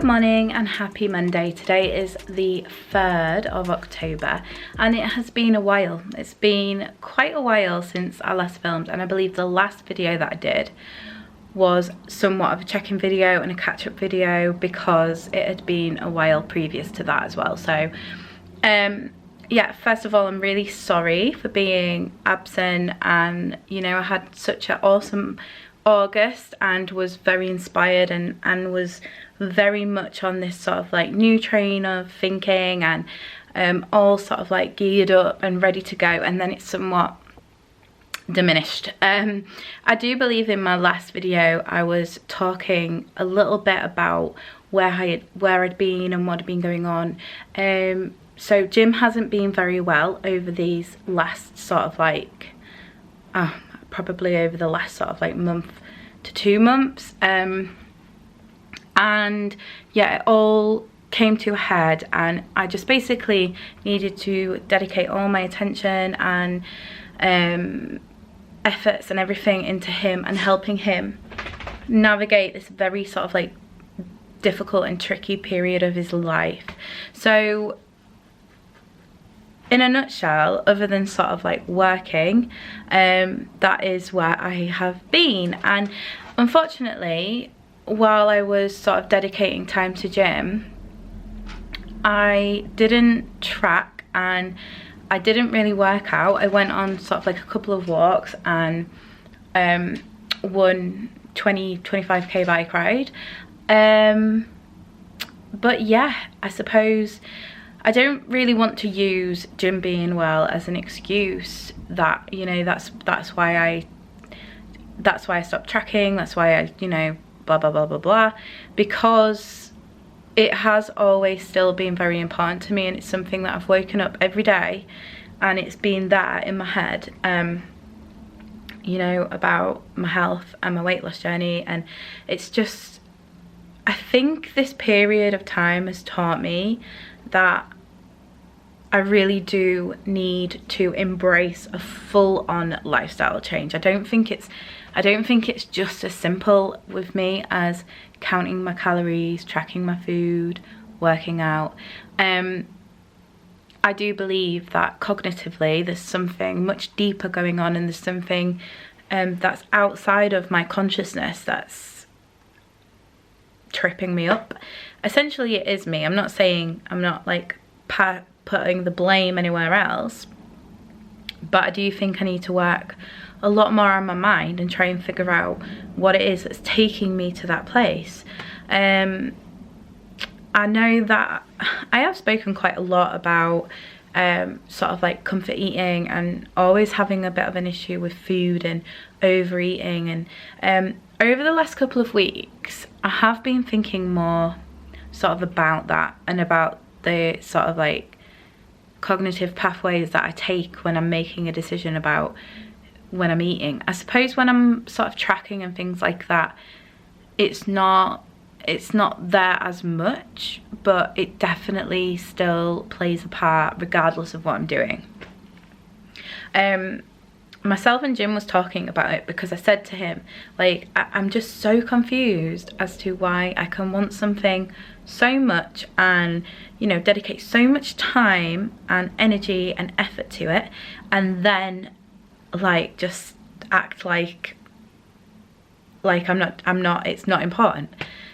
morning and happy Monday. Today is the 3rd of October and it has been a while. It's been quite a while since I last filmed, and I believe the last video that I did was somewhat of a check-in video and a catch-up video because it had been a while previous to that as well. So yeah, first of all, I'm really sorry for being absent, and you know, I had such an awesome August and was very inspired and was very much on this sort of like new train of thinking and all sort of like geared up and ready to go, and then it's somewhat diminished. I do believe in my last video I was talking a little bit about where I'd been and what had been going on. So Jim hasn't been very well over these last sort of like probably over the last sort of like month to 2 months, and yeah, it all came to a head and I just basically needed to dedicate all my attention and efforts and everything into him and helping him navigate this very sort of like difficult and tricky period of his life. So in a nutshell, other than sort of like working, that is where I have been. And unfortunately, while I was sort of dedicating time to Jim, I didn't track and I didn't really work out. I went on sort of like a couple of walks and won 25k bike ride. But yeah, I suppose I don't really want to use Jim being well as an excuse that, you know, that's why I stopped tracking, that's why I, you know, blah blah blah blah blah, because it has always still been very important to me, and it's something that I've woken up every day and it's been there in my head, you know, about my health and my weight loss journey. And it's just, I think this period of time has taught me that I really do need to embrace a full-on lifestyle change. I don't think it's just as simple with me as counting my calories, tracking my food, working out. I do believe that cognitively there's something much deeper going on, and there's something that's outside of my consciousness that's tripping me up. Essentially it is me. I'm not saying, I'm not like putting the blame anywhere else, but I do think I need to work a lot more on my mind and try and figure out what it is that's taking me to that place. I know that I have spoken quite a lot about sort of like comfort eating and always having a bit of an issue with food and overeating, and over the last couple of weeks I have been thinking more sort of about that and about the sort of like cognitive pathways that I take when I'm making a decision about when I'm eating. I suppose when I'm sort of tracking and things like that, it's not there as much, but it definitely still plays a part regardless of what I'm doing. Myself and Jim was talking about it because I said to him, like, I'm just so confused as to why I can want something so much and, you know, dedicate so much time and energy and effort to it, and then like just act like I'm not, it's not important.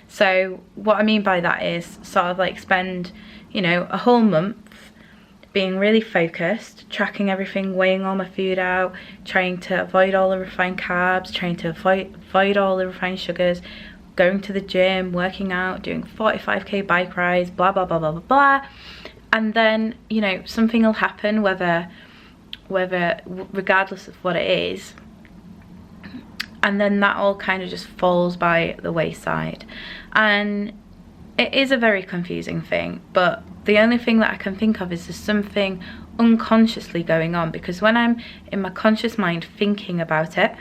So what I mean by that is sort of like spend, you know, a whole month being really focused, tracking everything, weighing all my food out, trying to avoid all the refined carbs, trying to avoid all the refined sugars, going to the gym, working out, doing 45k bike rides, blah blah blah blah blah blah. And then, you know, something will happen, whether regardless of what it is, and then that all kind of just falls by the wayside. And it is a very confusing thing, but the only thing that I can think of is there's something unconsciously going on, because when I'm in my conscious mind thinking about it,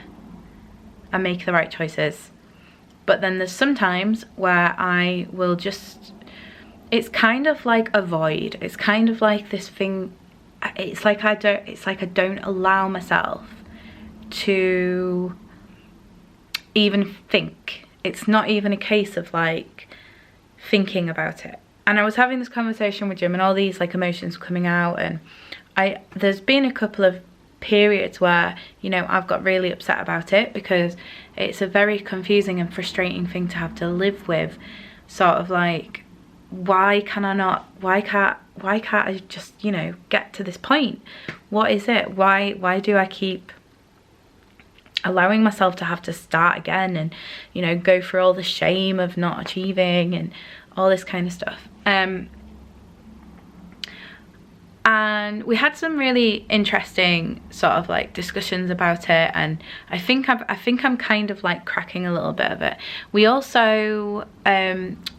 I make the right choices. But then there's sometimes where I will just, it's kind of like a void. It's kind of like this thing, it's like I don't allow myself to even think. It's not even a case of like thinking about it. And I was having this conversation with Jim and all these like emotions coming out, and there's been a couple of periods where, you know, I've got really upset about it because it's a very confusing and frustrating thing to have to live with. Sort of like, why can't I just, you know, get to this point? What is it? Why do I keep allowing myself to have to start again and, you know, go through all the shame of not achieving and all this kind of stuff? And we had some really interesting sort of like discussions about it, and I think I'm kind of like cracking a little bit of it. We also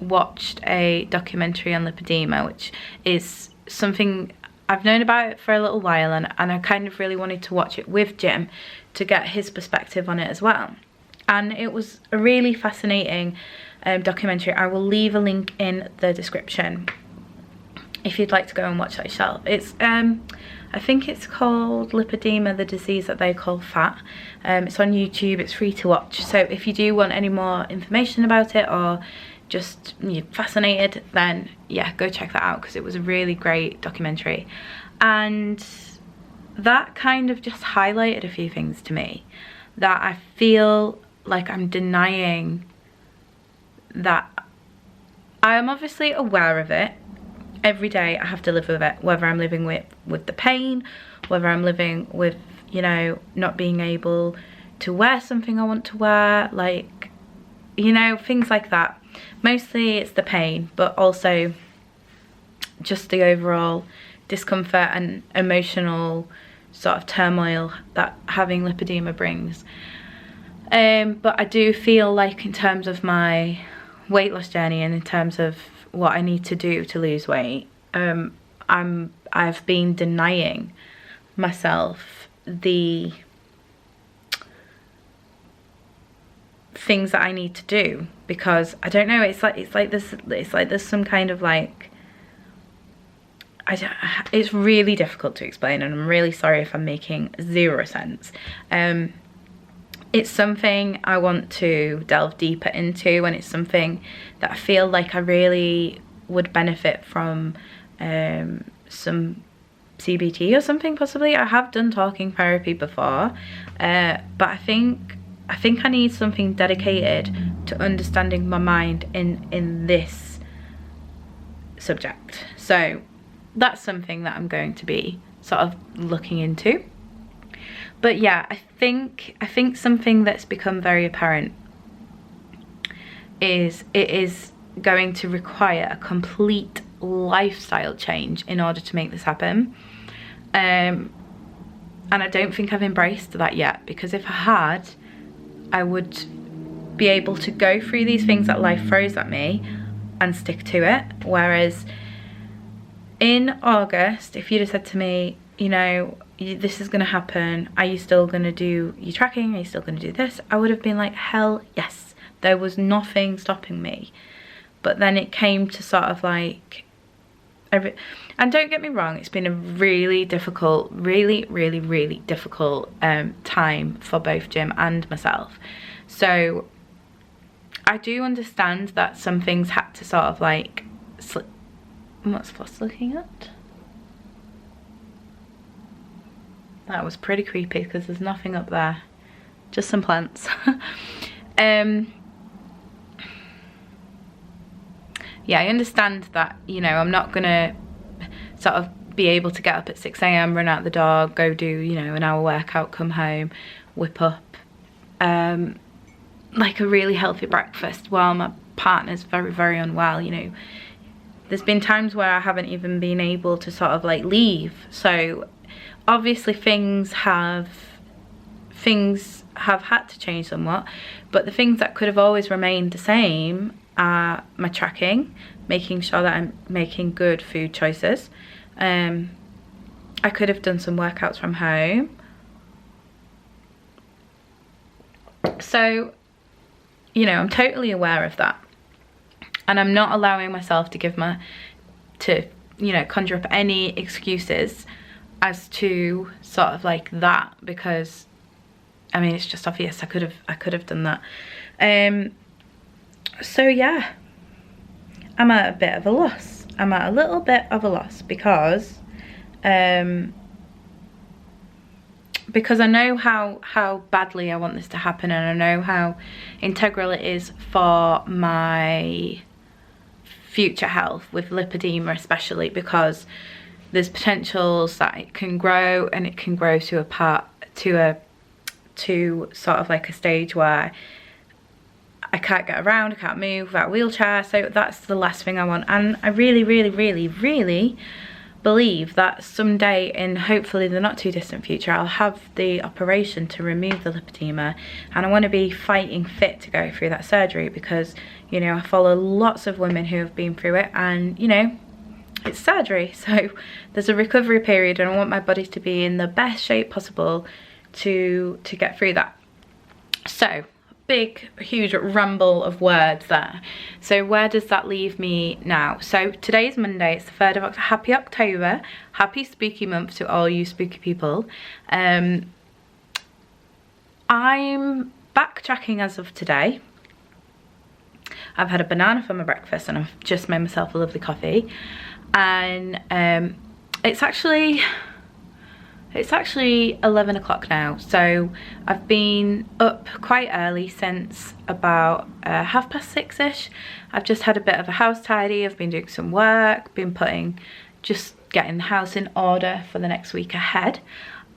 watched a documentary on lipedema, which is something I've known about it for a little while, and I kind of really wanted to watch it with Jim to get his perspective on it as well. And it was a really fascinating documentary. I will leave a link in the description if you'd like to go and watch that yourself. It's I think it's called Lipedema, the disease that they call fat. It's on YouTube, it's free to watch. So if you do want any more information about it, or just you're fascinated, then yeah, go check that out, because it was a really great documentary. And that kind of just highlighted a few things to me that I feel like I'm denying. That I am obviously aware of it. Every day I have to live with it, whether I'm living with the pain, whether I'm living with, you know, not being able to wear something I want to wear, like, you know, things like that. Mostly it's the pain, but also just the overall discomfort and emotional sort of turmoil that having lipedema brings. But I do feel like in terms of my weight loss journey and in terms of what I need to do to lose weight, I've been denying myself the things that I need to do, because I don't know, it's like there's some kind of like, it's really difficult to explain, and I'm really sorry if I'm making zero sense. It's something I want to delve deeper into, and it's something that I feel like I really would benefit from some CBT or something, possibly. I have done talking therapy before, but I think I need something dedicated to understanding my mind in this subject. So that's something that I'm going to be sort of looking into. But yeah, I think something that's become very apparent is it is going to require a complete lifestyle change in order to make this happen. And I don't think I've embraced that yet, because if I had, I would be able to go through these things that life throws at me and stick to it. Whereas in August, if you'd have said to me, you know, this is going to happen, are you still going to do your tracking, are you still going to do this, I would have been like, hell yes. There was nothing stopping me. But then it came to sort of like and don't get me wrong, it's been a really difficult, really difficult time for both Jim and myself. So I do understand that some things had to sort of like what's Floss looking at? That was pretty creepy, because there's nothing up there, just some plants. Yeah, I understand that, you know, I'm not gonna sort of be able to get up at 6 AM, run out the door, go do, you know, an hour workout, come home, whip up like a really healthy breakfast while my partner's very unwell. You know, there's been times where I haven't even been able to sort of like leave. So obviously things have had to change somewhat, but the things that could have always remained the same are my tracking, making sure that I'm making good food choices. I could have done some workouts from home. So, you know, I'm totally aware of that, and I'm not allowing myself to you know, conjure up any excuses as to sort of like that, because I mean, it's just obvious I could have done that. So yeah, I'm at a bit of a loss. I'm at a little bit of a loss because I know how badly I want this to happen, and I know how integral it is for my future health with lipedema, especially because there's potentials that it can grow, and it can grow to sort of like a stage where I can't get around, I can't move without a wheelchair. So that's the last thing I want. And I really, really, really, really believe that someday, in hopefully the not too distant future, I'll have the operation to remove the lipedema, and I want to be fighting fit to go through that surgery, because, you know, I follow lots of women who have been through it, and, you know, it's surgery, so there's a recovery period, and I want my body to be in the best shape possible to get through that. So big huge ramble of words there. So where does that leave me now? So today's Monday, it's the 3rd of October. Happy October, happy spooky month to all you spooky people. I'm backtracking as of today. I've had a banana for my breakfast, and I've just made myself a lovely coffee, and it's actually 11 o'clock now, so I've been up quite early since about 6:30ish. I've just had a bit of a house tidy, I've been doing some work, just getting the house in order for the next week ahead,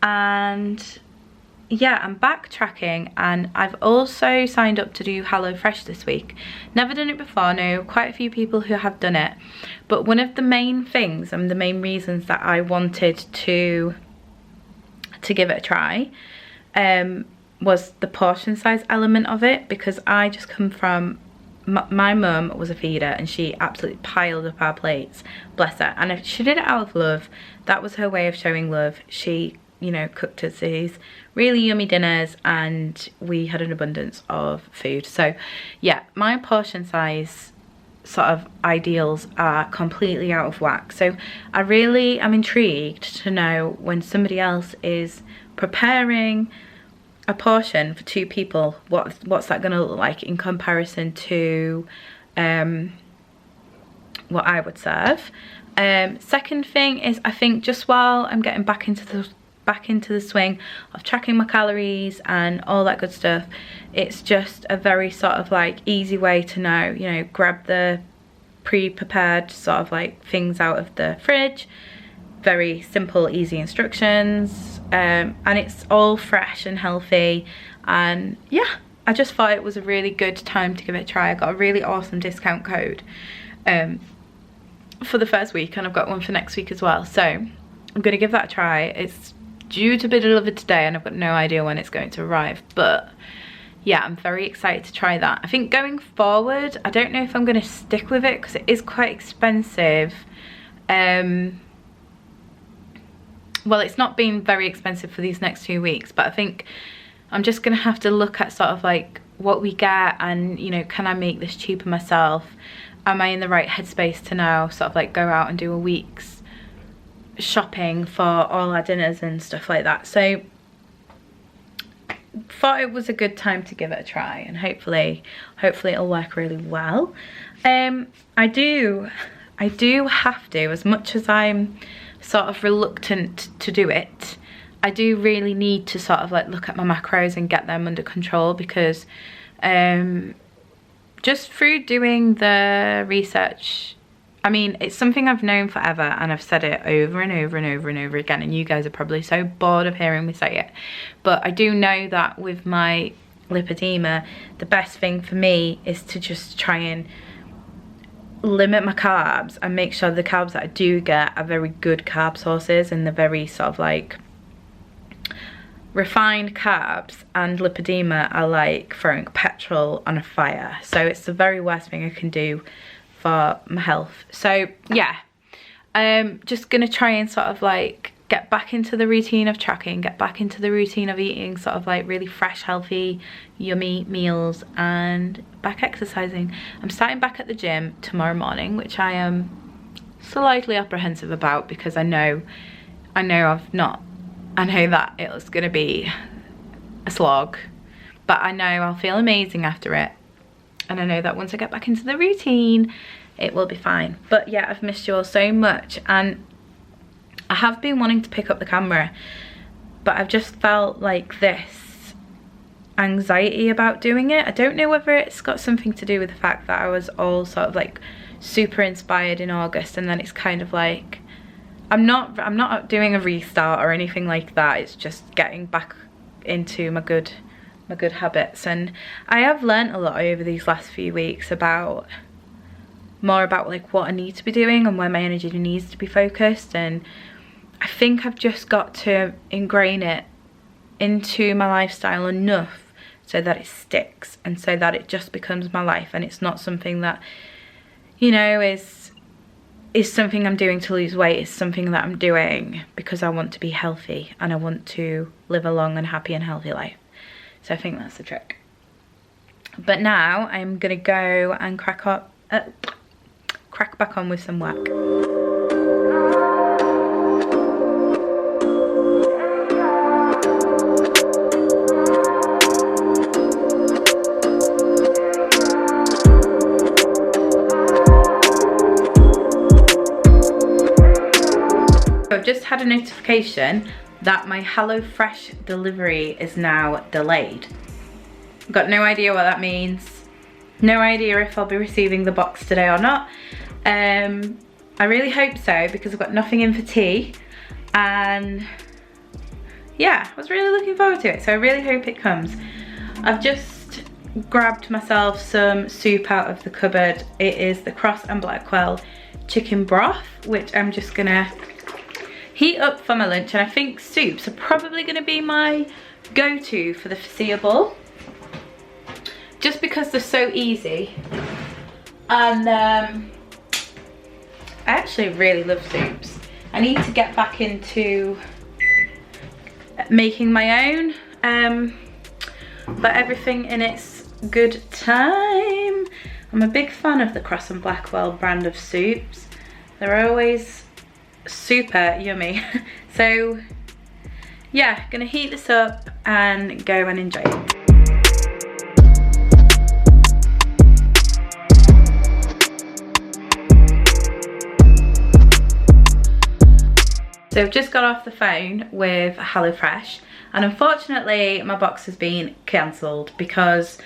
and yeah, I'm backtracking, and I've also signed up to do HelloFresh this week. Never done it before, know quite a few people who have done it, but one of the main things and the main reasons that I wanted to give it a try was the portion size element of it, because I just come from, my mum was a feeder, and she absolutely piled up our plates, bless her, and she did it out of love. That was her way of showing love. She, you know, cooked us these really yummy dinners, and we had an abundance of food. So yeah, my portion size sort of ideals are completely out of whack. So I really am intrigued to know, when somebody else is preparing a portion for 2 people, what's that going to look like in comparison to what I would serve. Second thing is, I think just while I'm getting back into the swing of tracking my calories and all that good stuff, it's just a very sort of like easy way to know, you know, grab the pre-prepared sort of like things out of the fridge, very simple easy instructions, and it's all fresh and healthy. And yeah, I just thought it was a really good time to give it a try. I got a really awesome discount code for the first week, and I've got one for next week as well, so I'm gonna give that a try. It's due to be delivered today, and I've got no idea when it's going to arrive, but yeah, I'm very excited to try that. I think going forward, I don't know if I'm going to stick with it, because it is quite expensive. Well, it's not been very expensive for these next 2 weeks, but I think I'm just going to have to look at sort of like what we get, and, you know, can I make this cheaper myself? Am I in the right headspace to now sort of like go out and do a week's shopping for all our dinners and stuff like that? So thought it was a good time to give it a try, and hopefully it'll work really well. I do have to, as much as I'm sort of reluctant to do it, I do really need to sort of like look at my macros and get them under control, because just through doing the research, I mean, it's something I've known forever, and I've said it over and over and over and over again, and you guys are probably so bored of hearing me say it, but I do know that with my lipedema, the best thing for me is to just try and limit my carbs, and make sure the carbs that I do get are very good carb sources, and the very sort of like refined carbs. And lipedema are like throwing petrol on a fire, so it's the very worst thing I can do for my health. So yeah, just gonna try and sort of like get back into the routine of tracking, get back into the routine of eating sort of like really fresh, healthy, yummy meals, and back exercising. I'm starting back at the gym tomorrow morning, which I am slightly apprehensive about, because I know that it's gonna be a slog, but I know I'll feel amazing after it. And I know that once I get back into the routine, it will be fine. But yeah, I've missed you all so much, and I have been wanting to pick up the camera, but I've just felt like this anxiety about doing it. I don't know whether it's got something to do with the fact that I was all sort of like super inspired in August, and then it's kind of like I'm not doing a restart or anything like that. It's just getting back into my good habits, and I have learnt a lot over these last few weeks about like what I need to be doing and where my energy needs to be focused, and I think I've just got to ingrain it into my lifestyle enough so that it sticks, and so that it just becomes my life, and it's not something that, you know, is something I'm doing to lose weight. It's something that I'm doing because I want to be healthy and I want to live a long and happy and healthy life. So I think that's the trick. But now I'm gonna go and crack back on with some work. I've just had a notification that my HelloFresh delivery is now delayed. Got no idea what that means. No idea if I'll be receiving the box today or not. I really hope so, because I've got nothing in for tea, and yeah, I was really looking forward to it, so I really hope it comes. I've just grabbed myself some soup out of the cupboard. It is the Cross and Blackwell chicken broth, which I'm just gonna heat up for my lunch, and I think soups are probably going to be my go-to for the foreseeable, just because they're so easy, and I actually really love soups. I need to get back into making my own, but everything in its good time. I'm a big fan of the Cross and Blackwell brand of soups. They're always super yummy. So yeah, gonna heat this up and go and enjoy it. So I've just got off the phone with HelloFresh, and unfortunately my box has been cancelled because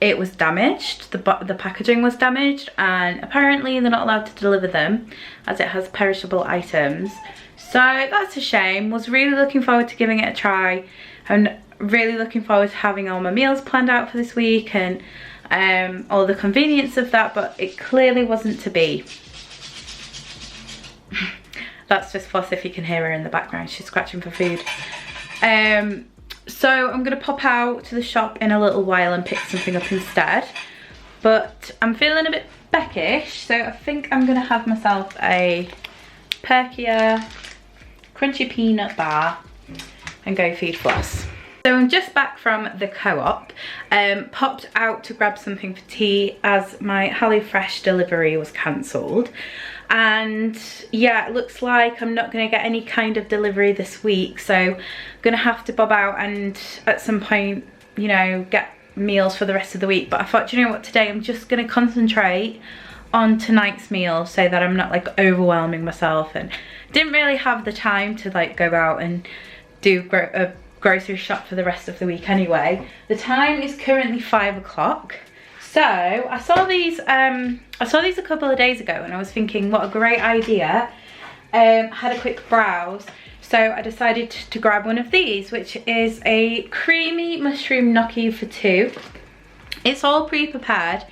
it was damaged. The packaging was damaged, and apparently they're not allowed to deliver them as it has perishable items. So that's a shame. Was really looking forward to giving it a try. I'm really looking forward to having all my meals planned out for this week and all the convenience of that, but it clearly wasn't to be. That's just Foss, if you can hear her in the background. She's scratching for food. So I'm gonna pop out to the shop in a little while and pick something up instead. But I'm feeling a bit beckish, so I think I'm gonna have myself a Perkia crunchy peanut bar and go feed Floss. So I'm just back from the co-op, popped out to grab something for tea as my HelloFresh delivery was cancelled. And yeah, it looks like I'm not going to get any kind of delivery this week, so I'm going to have to bob out and at some point, you know, get meals for the rest of the week. But I thought, you know what, today I'm just going to concentrate on tonight's meal so that I'm not like overwhelming myself, and didn't really have the time to like go out and do a grocery shop for the rest of the week anyway. The time is currently 5 o'clock. So I saw these a couple of days ago, and I was thinking what a great idea. Had a quick browse, so I decided to grab one of these, which is a creamy mushroom gnocchi for two. It's all pre-prepared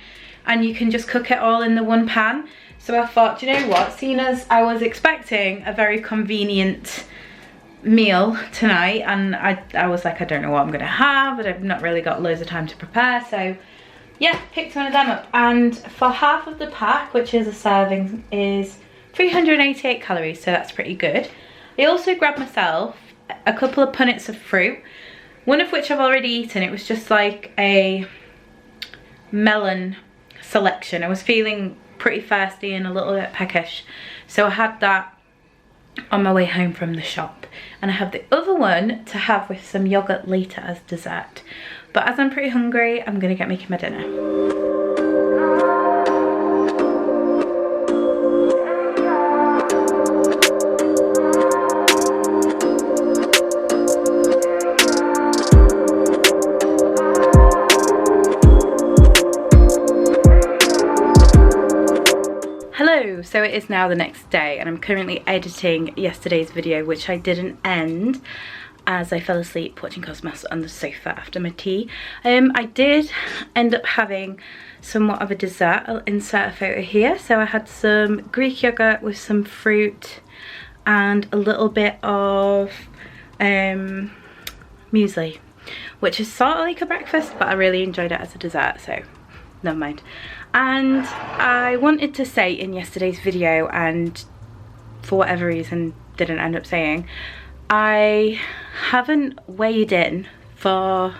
and you can just cook it all in the one pan. So I thought, you know what, seeing as I was expecting a very convenient meal tonight, and I was like, I don't know what I'm gonna have, and I've not really got loads of time to prepare, so yeah, picked one of them up. And for half of the pack, which is a serving, is 388 calories, so that's pretty good. I also grabbed myself a couple of punnets of fruit, one of which I've already eaten. It was just like a melon selection. I was feeling pretty thirsty and a little bit peckish, so I had that on my way home from the shop, and I have the other one to have with some yogurt later as dessert. But as I'm pretty hungry, I'm gonna get making my dinner. so it is now the next day and I'm currently editing yesterday's video, which I didn't end as I fell asleep watching Cosmos on the sofa after my tea. I did end up having somewhat of a dessert. I'll insert a photo here. So I had some Greek yogurt with some fruit and a little bit of muesli, which is sort of like a breakfast, but I really enjoyed it as a dessert, so never mind. And I wanted to say in yesterday's video, and for whatever reason didn't end up saying, I haven't weighed in for,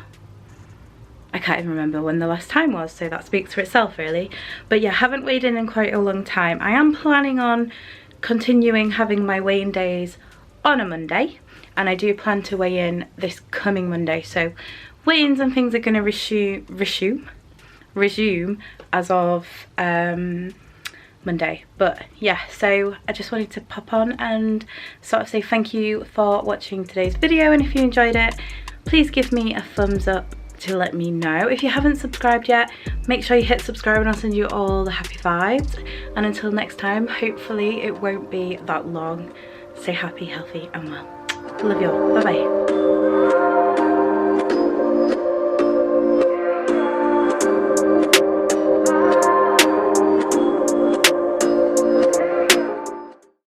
I can't even remember when the last time was, so that speaks for itself really. But yeah, haven't weighed in quite a long time. I am planning on continuing having my weigh-in days on a Monday, and I do plan to weigh in this coming Monday. So weigh-ins and things are going to resume as of Monday. But yeah, so I just wanted to pop on and sort of say thank you for watching today's video, and if you enjoyed it, please give me a thumbs up to let me know. If you haven't subscribed yet, make sure you hit subscribe and I'll send you all the happy vibes. And until next time, hopefully it won't be that long. Stay happy, healthy and well. Love you all. Bye bye.